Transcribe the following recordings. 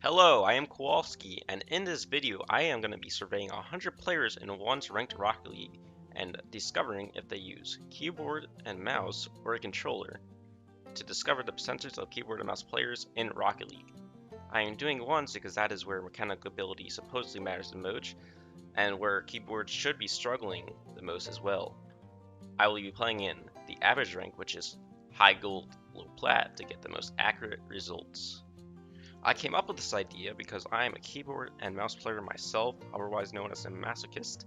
Hello, I am Kowalski, and in this video I am going to be surveying 100 players in one's ranked Rocket League and discovering if they use keyboard and mouse or a controller to discover the percentage of keyboard and mouse players in Rocket League. I am doing ones because that is where mechanical ability supposedly matters the most and where keyboards should be struggling the most as well. I will be playing in the average rank, which is high gold, low plat, to get the most accurate results. I came up with this idea because I am a keyboard and mouse player myself, otherwise known as a masochist,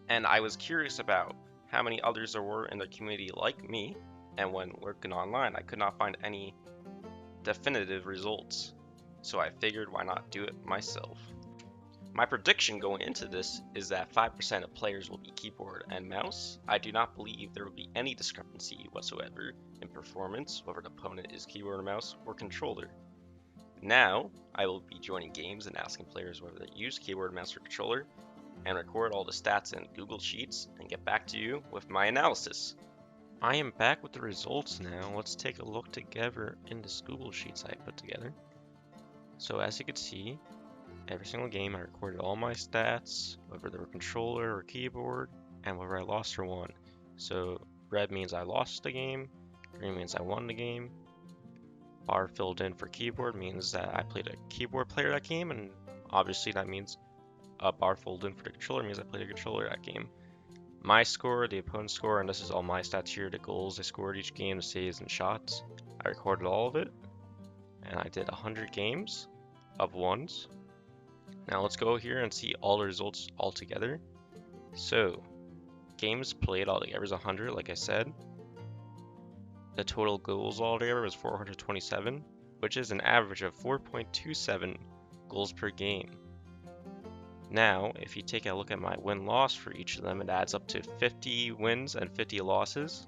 and I was curious about how many others there were in the community like me, and when working online I could not find any definitive results, so I figured why not do it myself. My prediction going into this is that 5% of players will be keyboard and mouse. I do not believe there will be any discrepancy whatsoever in performance, whether the opponent is keyboard or mouse or controller. Now, I will be joining games and asking players whether they use keyboard, mouse, or controller, and record all the stats in Google Sheets and get back to you with my analysis. I am back with the results now. Let's take a look together in this Google Sheets I put together. So as you can see, every single game I recorded all my stats, whether they were controller or keyboard, and whether I lost or won. So red means I lost the game, green means I won the game. Bar filled in for keyboard means that I played a keyboard player that game, and obviously that means a bar filled in for the controller means I played a controller that game. My score, the opponent's score, and this is all my stats here, the goals I scored each game, the saves and shots. I recorded all of it, and I did 100 games of ones. Now let's go here and see all the results all together. So, games played all together is 100, like I said. The total goals altogether was 427, which is an average of 4.27 goals per game. Now, if you take a look at my win-loss for each of them, it adds up to 50 wins and 50 losses,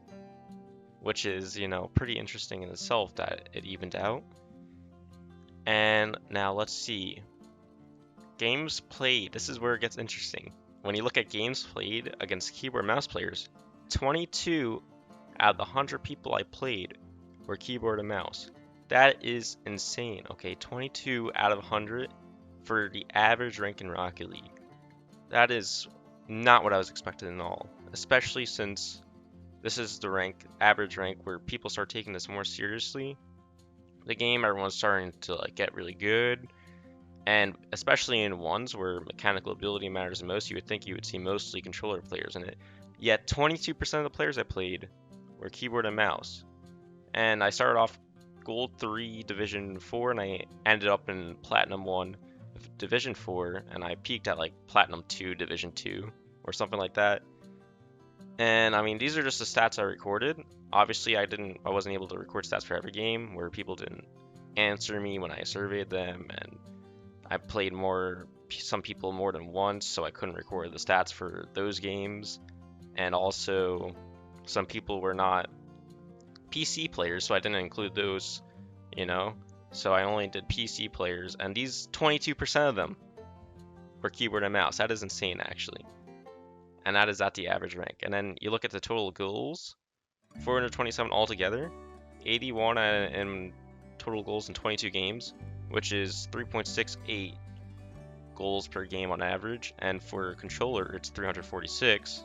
which is, pretty interesting in itself that it evened out. And now let's see. Games played, this is where it gets interesting. When you look at games played against keyboard mouse players, 22 out of the 100 people I played were keyboard and mouse. That is insane, okay? 22 out of 100 for the average rank in Rocket League. That is not what I was expecting at all, especially since this is the average rank where people start taking this more seriously. The game, everyone's starting to get really good, and especially in ones where mechanical ability matters the most, you would think you would see mostly controller players in it. Yet 22% of the players I played were keyboard and mouse. And I started off Gold 3 Division 4 and I ended up in Platinum 1 Division 4 and I peaked at Platinum 2 Division 2 or something like that. And I mean, these are just the stats I recorded. Obviously I wasn't able to record stats for every game where people didn't answer me when I surveyed them, and I played some people more than once, so I couldn't record the stats for those games. And also some people were not PC players, so I didn't include those, so I only did PC players, and these 22% of them were keyboard and mouse. That is insane, actually. And that is at the average rank. And then you look at the total goals, 427 altogether, 81 in total goals in 22 games, which is 3.68 goals per game on average, and for controller it's 346,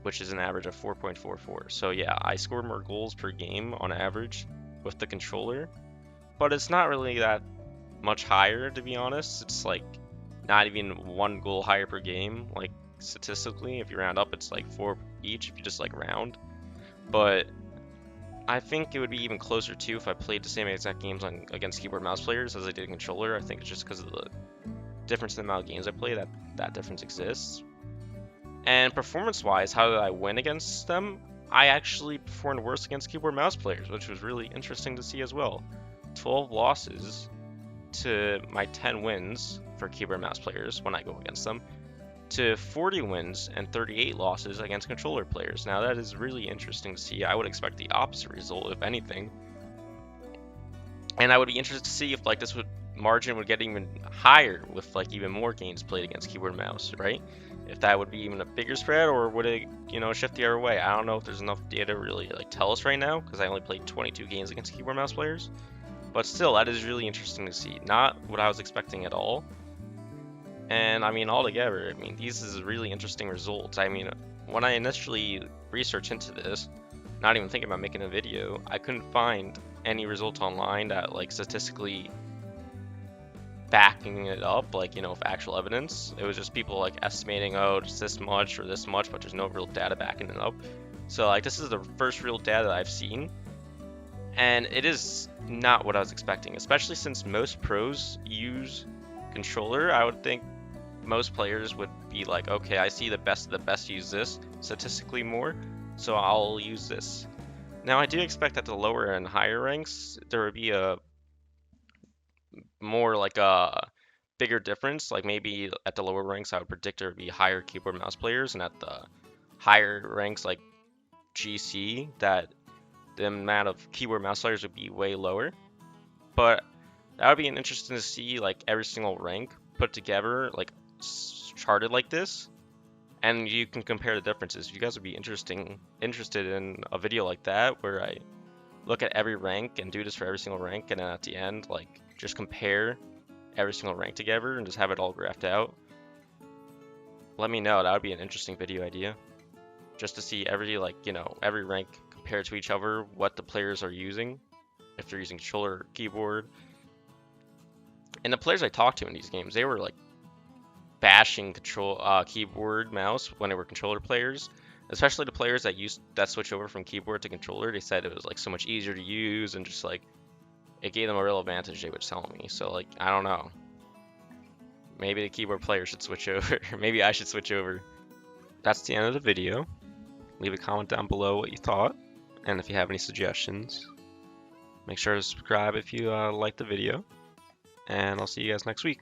which is an average of 4.44. So yeah, I scored more goals per game on average with the controller, but it's not really that much higher, to be honest. It's not even one goal higher per game. Statistically, if you round up, it's 4 each if you just round. But I think it would be even closer too if I played the same exact games against keyboard mouse players as I did controller. I think it's just because of the difference in the amount of games I play that difference exists. And performance-wise, how did I win against them? I actually performed worse against keyboard mouse players, which was really interesting to see as well. 12 losses to my 10 wins for keyboard mouse players when I go against them, to 40 wins and 38 losses against controller players. Now that is really interesting to see. I would expect the opposite result, if anything. And I would be interested to see if this margin would get even higher with even more games played against keyboard and mouse, right? If that would be even a bigger spread, or would it, shift the other way? I don't know if there's enough data to really tell us right now, because I only played 22 games against keyboard mouse players. But still, that is really interesting to see. Not what I was expecting at all. And I mean, altogether, I mean, these is really interesting results. I mean, when I initially researched into this, not even thinking about making a video, I couldn't find any results online that like statistically backing it up, like, you know, with actual evidence. It was just people like estimating, oh, it's this much or this much, but there's no real data backing it up. So like, this is the first real data that I've seen, and it is not what I was expecting, especially since most pros use controller. I would think most players would be like, okay, I see the best of the best use this statistically more, so I'll use this. Now, I do expect that the lower and higher ranks, there would be a more like a bigger difference. Like maybe at the lower ranks, I would predict there would be higher keyboard mouse players, and at the higher ranks like GC, that the amount of keyboard mouse players would be way lower. But that would be interesting to see, like every single rank put together, like charted like this, and you can compare the differences. If you guys would be interested in a video like that, where I look at every rank and do this for every single rank, and then at the end, like just compare every single rank together and just have it all graphed out, let me know. That would be an interesting video idea, just to see every, like, you know, every rank compared to each other, what the players are using, if they're using controller or keyboard. And the players I talked to in these games, they were like bashing keyboard mouse when they were controller players, especially the players that switch over from keyboard to controller. They said it was like so much easier to use, and just like it gave them a real advantage, they would tell me. So like, I don't know, maybe the keyboard player should switch over. Maybe I should switch over. That's the end of the video. Leave a comment down below what you thought, and if you have any suggestions, make sure to subscribe if you liked the video, and I'll see you guys next week.